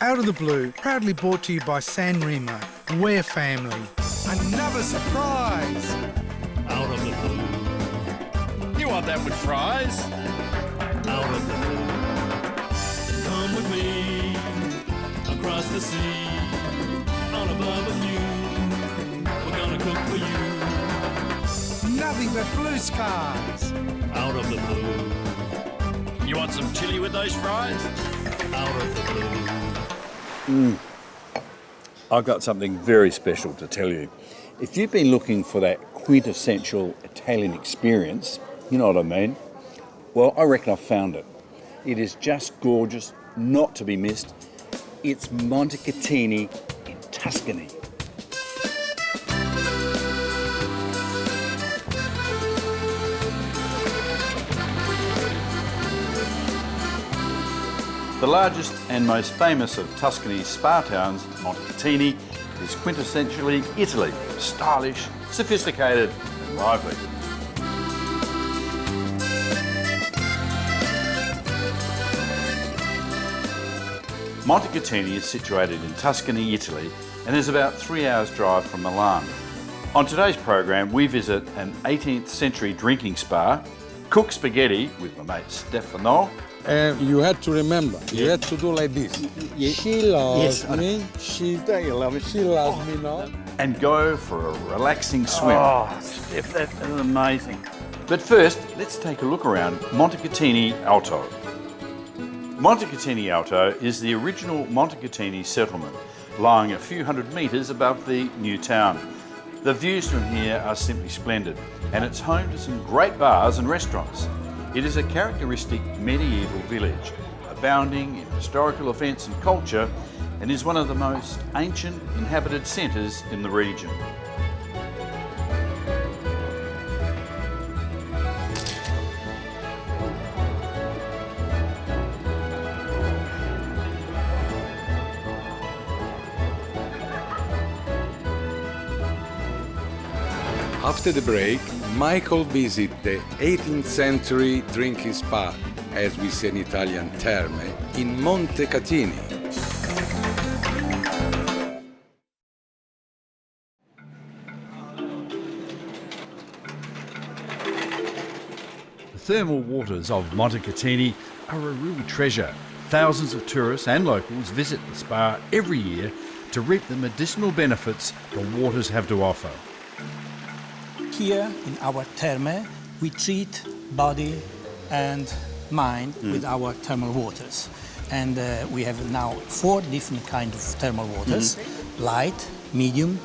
Out of the Blue, proudly brought to you by San Remo. We're family. Another surprise! Out of the blue. You want that with fries? Out of the blue. Come with me across the sea on a barbecue. We're gonna cook for you. Nothing but blue skies! Out of the blue. You want some chili with those fries? Out of the blue. I've got something very special to tell you. If you've been looking for that quintessential Italian experience, you know what I mean? Well, I reckon I've found it. It is just gorgeous, not to be missed. It's Montecatini in Tuscany. The largest and most famous of Tuscany's spa towns, Montecatini, is quintessentially Italy, stylish, sophisticated and lively. Montecatini is situated in Tuscany, Italy, and is about 3 hours' drive from Milan. On today's program, we visit an 18th century drinking spa, cook spaghetti with my mate Stefano, And you had to remember, you had to do like this. She loves me, she loves me now. and go for a relaxing swim. Oh, Steph, that is amazing. But first, let's take a look around Montecatini Alto. Montecatini Alto is the original Montecatini settlement, lying a few hundred metres above the new town. The views from here are simply splendid, and it's home to some great bars and restaurants. It is a characteristic medieval village, abounding in historical events and culture, and is one of the most ancient inhabited centres in the region. After the break, Michael visits the 18th century drinking spa, as we say in Italian, Terme, in Montecatini. The thermal waters of Montecatini are a real treasure. Thousands of tourists and locals visit the spa every year to reap the medicinal benefits the waters have to offer. Here in our Terme, we treat body and mind with our thermal waters. And we have now 4 different kinds of thermal waters, light, medium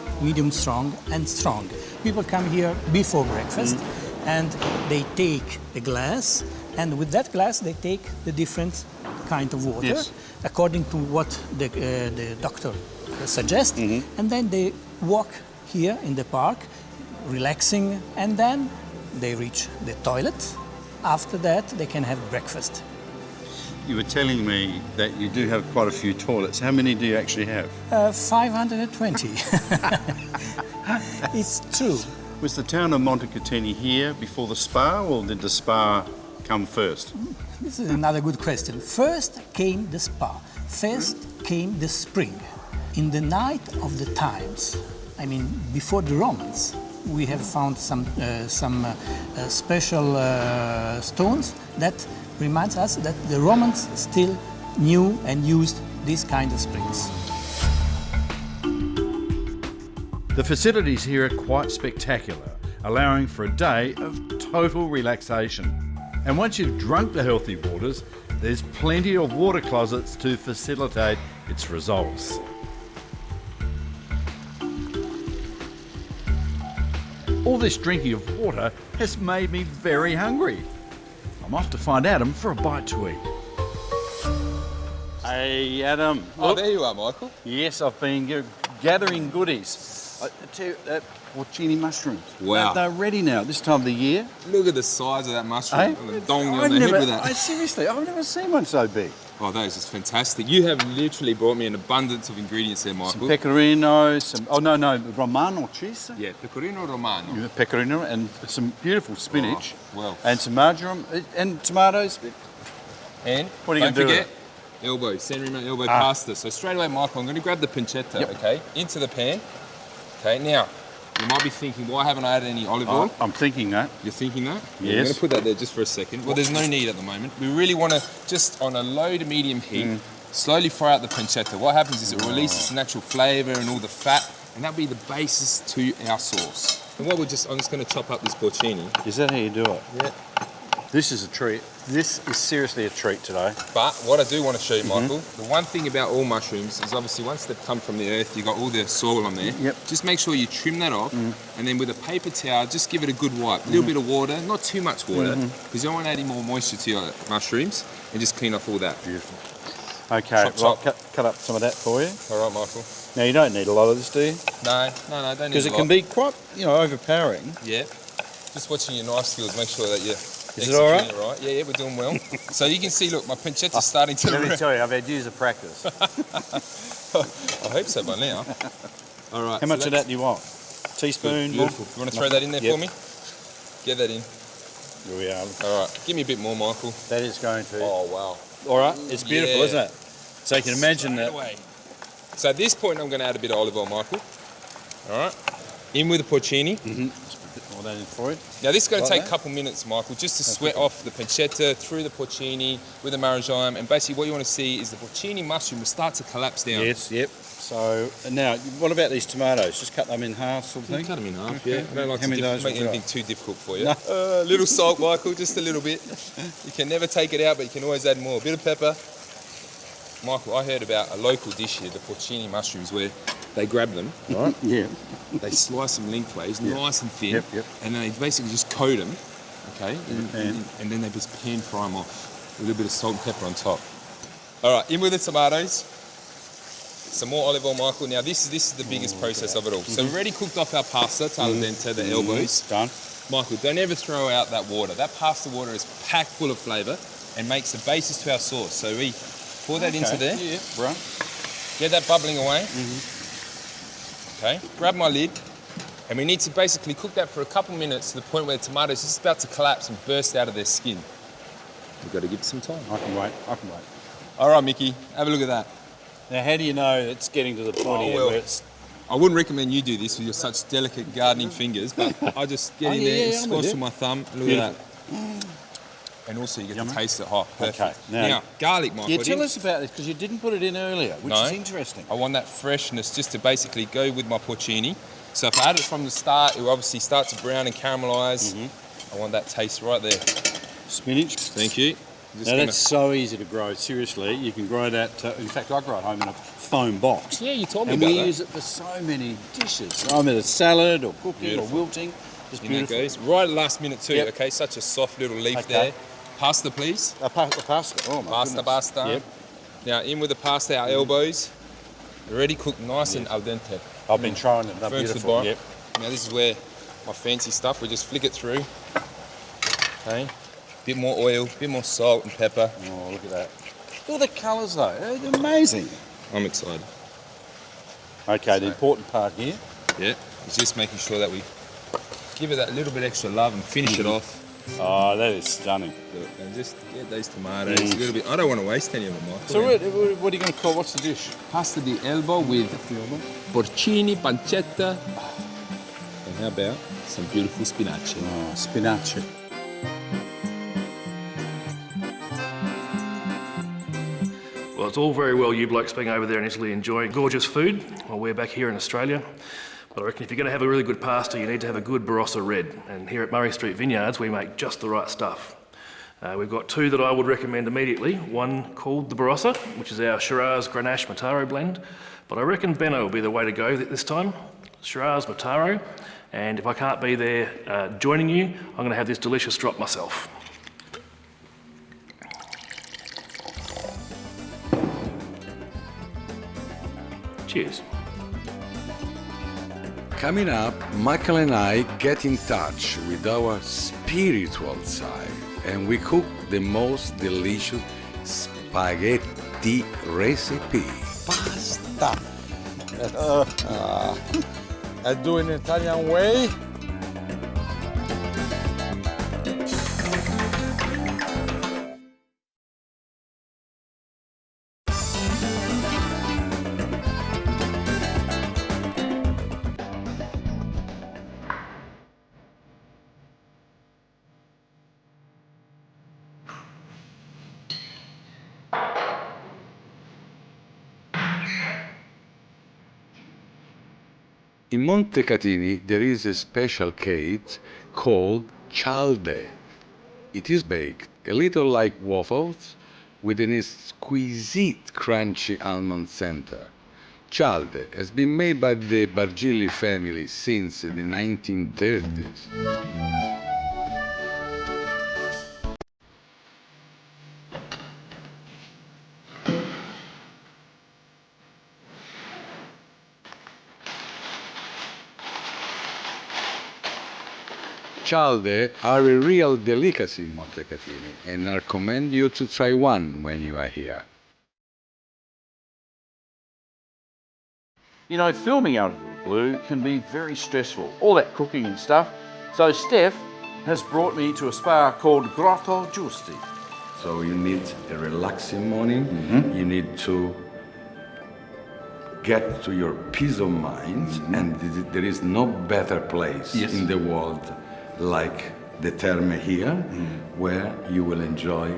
strong, and strong. People come here before breakfast and they take a glass, and with that glass they take the different kind of water according to what the doctor suggests, and then they walk here in the park relaxing, and then they reach the toilet. After that, they can have breakfast. You were telling me that you do have quite a few toilets. How many do you actually have? 520. It's true. Was the town of Montecatini here before the spa, or did the spa come first? This is another good question. First came the spa. First came the spring. In the night of the times, I mean, before the Romans, we have found some special stones that reminds us that the Romans still knew and used these kind of springs. The facilities here are quite spectacular, allowing for a day of total relaxation. And once you've drunk the healthy waters, there's plenty of water closets to facilitate its results. All this drinking of water has made me very hungry. I'm off to find Adam for a bite to eat. Hey Adam. Oh, Look. there you are, Michael. Yes, I've been gathering goodies. I tell you, that porcini mushrooms. Wow. They're ready now this time of the year. Look at the size of that mushroom. Hey? I'm gonna dong you on the head with that. Seriously, I've never seen one so big. Oh, that is just fantastic. You have literally brought me an abundance of ingredients there, Michael. Some pecorino, Romano cheese. Yeah, pecorino romano. Yeah, pecorino and some beautiful spinach. Oh, well. And some marjoram and tomatoes. And What are you don't going to do? forget, elbow, San Remo elbow pasta. So straight away, Michael, I'm going to grab the pancetta, okay, into the pan. Okay, now, you might be thinking, why haven't I added any olive oil? I'm thinking that. You're thinking that? Yes. I'm going to put that there just for a second. Well, there's no need at the moment. We really want to, just on a low to medium heat, slowly fry out the pancetta. What happens is it releases its natural flavour and all the fat, and that'll be the basis to our sauce. And what I'm just going to chop up this porcini. Is that how you do it? Yeah. This is a treat. This is seriously a treat today. But what I do want to show you, Michael, the one thing about all mushrooms is obviously once they've come from the earth, you've got all the soil on there. Yep. Just make sure you trim that off, and then with a paper towel, just give it a good wipe. A little bit of water, not too much water, because you don't want to add any more moisture to your mushrooms, and just clean off all that. Beautiful. Okay, Chop, chop. Cut up some of that for you. All right, Michael. Now, you don't need a lot of this, do you? No, don't need Because a it lot. can be quite, overpowering. Yeah. Just watching your knife skills, make sure that you're Is it all right? executing it right. Yeah, we're doing well. So you can see, look, my pancetta's starting to... Let me tell you, I've had years of practice. I hope so by now. All right. How much of that do you want? Teaspoon? Beautiful. You want to throw that in there for me? Get that in. Here we are. All right. Give me a bit more, Michael. That is going to... Oh, wow. All right, it's beautiful, Yeah. isn't it? So you can imagine that. Away. So at this point, I'm going to add a bit of olive oil, Michael. All right. In with the porcini. Just put a bit more of that in for you. Now this is going to Like take that? a couple minutes, Michael, just to sweat off the pancetta through the porcini with the maragime, and basically what you want to see is the porcini mushroom will start to collapse down. Yes, yep. So, now, what about these tomatoes? Just cut them in half sort of thing? Cut them in half, Okay. yeah. I don't like How many of to those make have we anything got? too difficult for you. A little salt, Michael, just a little bit. You can never take it out, but you can always add more. A bit of pepper. Michael, I heard about a local dish here, the porcini mushrooms, where they grab them, right? Yeah. They slice them lengthways, nice and thin, Yep. and then they basically just coat them, okay? pan. And then they just pan fry them off with a little bit of salt and pepper on top. All right, in with the tomatoes. Some more olive oil, Michael. Now this is the biggest process of it all. So we've already cooked off our pasta, al dente, the elbows. Done. Michael, don't ever throw out that water. That pasta water is packed full of flavour and makes the basis to our sauce. So we pour that into there. Yeah, right. Get that bubbling away. Okay, grab my lid. And we need to basically cook that for a couple minutes to the point where the tomatoes are just about to collapse and burst out of their skin. We've got to give it some time. I can wait. All right, Mickey, have a look at that. Now, how do you know it's getting to the point here well, where it's... I wouldn't recommend you do this with your such delicate gardening fingers, but I just get in there, I'm with squash you. with my thumb, and look at that. And also you get to taste it hot. Perfect. Okay, now- garlic, Michael. Yeah, tell us about this, because you didn't put it in earlier, which is interesting. I want that freshness just to basically go with my porcini. So if I add it from the start, it will obviously start to brown and caramelise. I want that taste right there. Spinach. Thank you. Just Now, gonna- that's so easy to grow, seriously. You can grow that, in fact, I grow it home in a foam box. Yeah, you told me And about we that. use it for so many dishes. I mean, a salad or cooking Beautiful. or wilting. Just In that beautiful. goes. Right at the last minute too, Yep. okay? Such a soft little leaf Okay. there. Pasta, please. The pasta. Oh, my Pasta, goodness. pasta. Yep. Now in with the pasta, our elbows. Already cooked nice and al dente. I've been trying it. They're Burnt to the beautiful. bone. Yep. Now this is where my fancy stuff, we just flick it through. Okay. Bit more oil, bit more salt and pepper. Oh, look at that. Look at the colours, though. They're amazing. I'm excited. Okay, the important part here. Yeah. It's just making sure that we give it that little bit extra love and finish it off. Oh, that is stunning. And just get those tomatoes a little bit. I don't want to waste any of them, Michael. So what are you going to call, what's the dish? Pasta di elbow with porcini, pancetta, and how about some beautiful spinach? Oh, spinach. Well, it's all very well you blokes being over there in Italy enjoying gorgeous food, while we're back here in Australia. But I reckon if you're going to have a really good pasta, you need to have a good Barossa Red. And here at Murray Street Vineyards, we make just the right stuff. We've got two that I would recommend immediately. One called the Barossa, which is our Shiraz Grenache Mataro blend. But I reckon Benno will be the way to go this time. Shiraz Mataro. And if I can't be there joining you, I'm going to have this delicious drop myself. Cheers. Coming up, Michael and I get in touch with our spiritual side and we cook the most delicious spaghetti recipe. Pasta. I do it in Italian way. In Montecatini there is a special cake called cialde. It is baked a little like waffles with an exquisite crunchy almond center. Cialde has been made by the Bargilli family since the 1930s. Cialde are a real delicacy in Montecatini, and I recommend you to try one when you are here. You know, filming out of the blue can be very stressful, all that cooking and stuff. So Steph has brought me to a spa called Grotto Giusti. So you need a relaxing morning. You need to get to your peace of mind, and there is no better place in the world like the Terme here, where you will enjoy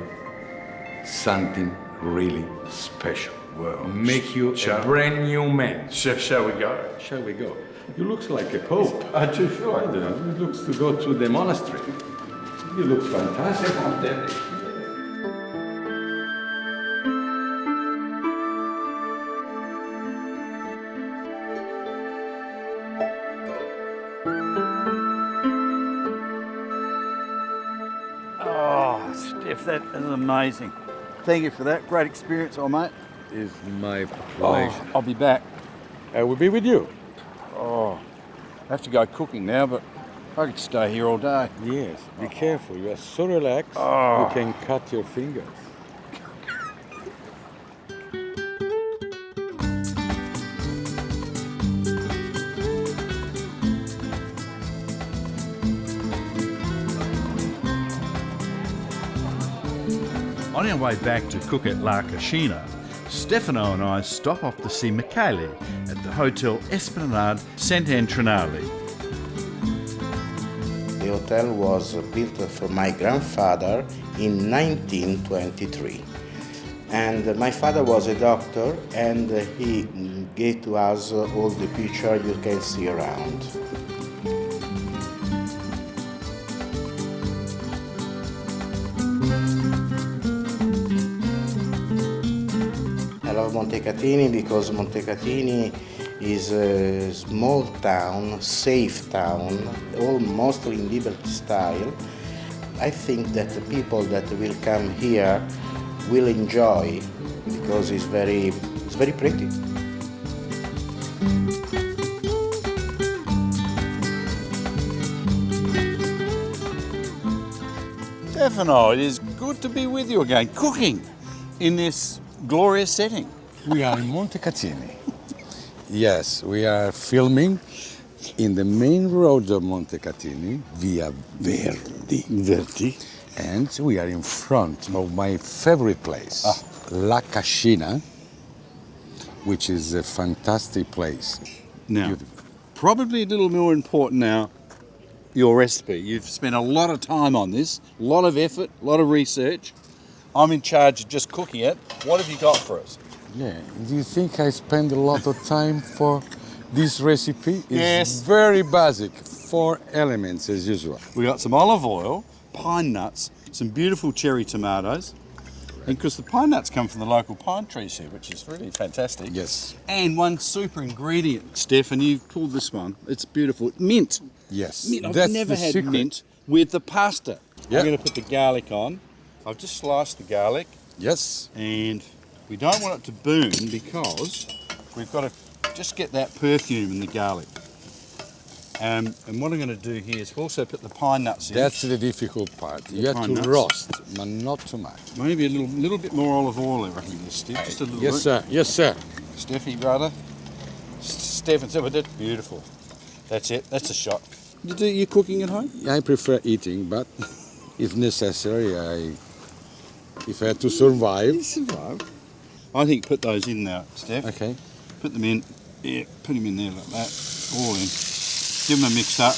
something really special. Well, make you a brand new man. Shall we go? Shall we go? You look like a pope. I do feel like that. You look to go to the monastery. You look fantastic. Oh, Steph, that is amazing. Thank you for that. Great experience, old mate. It's my pleasure. Oh, I'll be back. I will be with you. Oh, I have to go cooking now, but I could stay here all day. Yes, be careful. You are so relaxed, you can cut your fingers. On our way back to cook at La Cascina, Stefano and I stop off to see Michele at the Hotel Esplanade Sant'Entrenale. The hotel was built for my grandfather in 1923. And my father was a doctor, and he gave to us all the pictures you can see around. I love Montecatini because Montecatini is a small town, safe town, almost in Liberty style. I think that the people that will come here will enjoy because it's very pretty. Stefano, it is good to be with you again, cooking in this glorious setting. We are in Montecatini. Yes, we are filming in the main road of Montecatini, Via Verdi. And we are in front of my favorite place, La Cascina, which is a fantastic place. Now, Beautiful. probably a little more important now, your recipe. You've spent a lot of time on this, a lot of effort, a lot of research. I'm in charge of just cooking it. What have you got for us? Yeah, do you think I spend a lot of time for this recipe? It's Yes. very basic, 4 elements as usual. We got some olive oil, pine nuts, some beautiful cherry tomatoes, and because the pine nuts come from the local pine trees here, which is really fantastic. Yes. And one super ingredient, Steph, and you've pulled this one. It's beautiful. Mint. Yes, Mint. I've that's never the had secret. mint with the pasta. Yeah. I'm going to put the garlic on. I've just sliced the garlic, Yes. and we don't want it to burn because we've got to just get that perfume in the garlic. And what I'm going to do here is also put the pine nuts in. That's the difficult part. You have pine to nuts. roast, but not too much. Maybe a little bit more olive oil, I reckon, Steph. Just a little Yes, bit. sir. Yes, sir. Steffi, brother. Stefan said with it. Beautiful. That's it. That's a shot. You do your cooking at home? I prefer eating, but if necessary, if I have to survive. You survive. I think put those in now, Steph. Okay. Put them in. Yeah, put them in there like that. All in. Give them a mix up.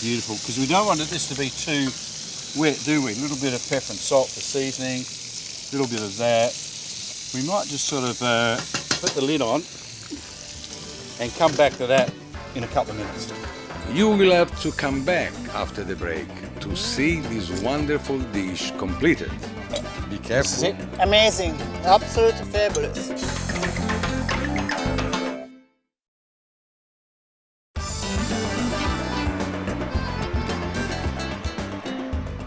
Beautiful. Because we don't want this to be too wet, do we? A little bit of pepper and salt for seasoning. A little bit of that. We might just sort of put the lid on. and come back to that in a couple of minutes. You will have to come back after the break to see this wonderful dish completed. Be careful. Amazing, absolutely fabulous.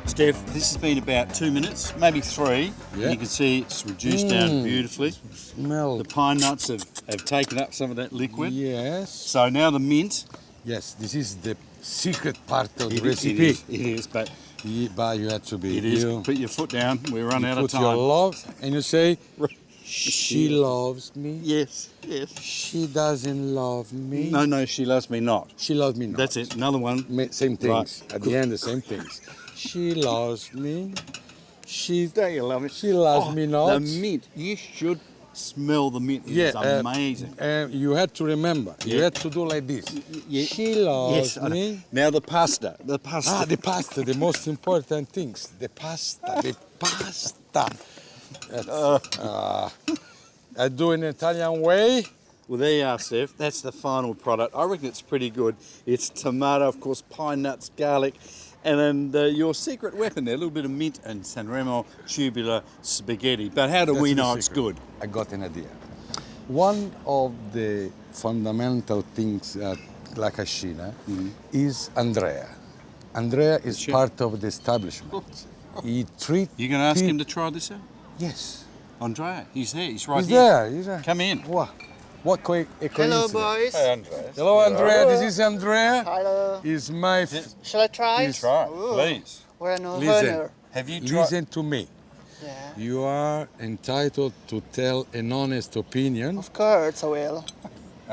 Steph, this has been about 2 minutes, maybe 3. Yeah. You can see it's reduced down beautifully. Smell. The pine nuts have taken up some of that liquid. Yes. So now the mint. Yes, this is the secret part of the It recipe. is, but But you have to be. it is. You, Put your foot down. We run out of put time. your love and you say, she loves me. Yes, yes. She doesn't love me. No, she loves me not. She loves me not. That's it. Another one. Same things. Right. At the end, the same things. She loves me. Don't you love it? She loves me not. The mint. You should smell the mint. It's amazing. You had to remember. You had to do like this. She loves me. Now the pasta. The pasta. Ah, the pasta. The most important things. The pasta. The pasta. I do it in Italian way. Well, there you are, Steph. That's the final product. I reckon it's pretty good. It's tomato, of course, pine nuts, garlic, and then your secret weapon there, a little bit of mint and Sanremo tubular spaghetti. But how do we know it's good? I got an idea. One of the fundamental things at La Cascina is Andrea. Andrea is part of the establishment. He treats. You going to ask him to try this out? Yes. Andrea, he's there. He's right He's here. there. He's there. Come in. What? What coincidence. Hello, boys. Hey, Andrea. Hello, Andrea. This is Andrea. Hello. Is my. Shall I try? Try, please. We're an Listen. honor. Have you tried? Listen to me. Yeah. You are entitled to tell an honest opinion. Of course I will.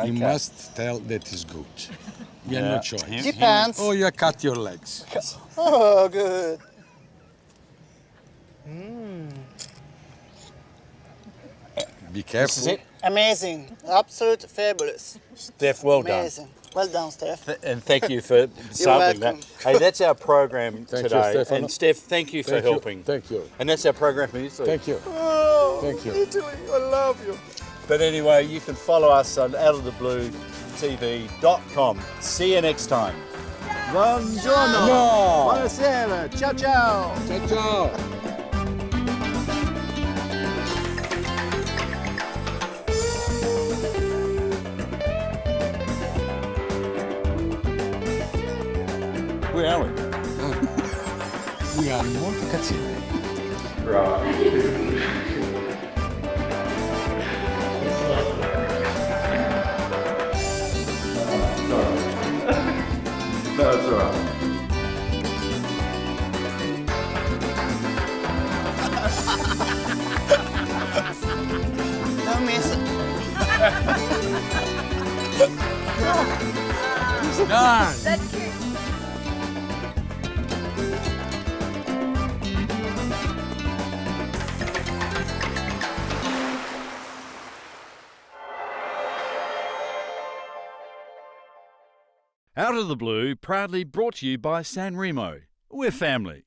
You must tell that is good. You have no choice. Depends. Oh, you cut your legs. Oh, good. Be careful. This is it. Amazing, absolutely fabulous. Steph, well done. Amazing. Well done, Steph. And thank you for sampling that. welcome. Hey, that's our program Thank you, today. Stefano. And Steph, thank you for Thank you. helping. Thank you. And that's our program for you. Thank you. Oh, Thank you. Italy, I love you. But anyway, you can follow us on outofthebluetv.com. See you next time. Buongiorno. No. Buonasera. Ciao, ciao. Ciao, ciao. Where are we? We are in Montecatini. No, it's all right. Don't miss it. Done. That's cute. Out of the Blue, proudly brought to you by San Remo. We're family.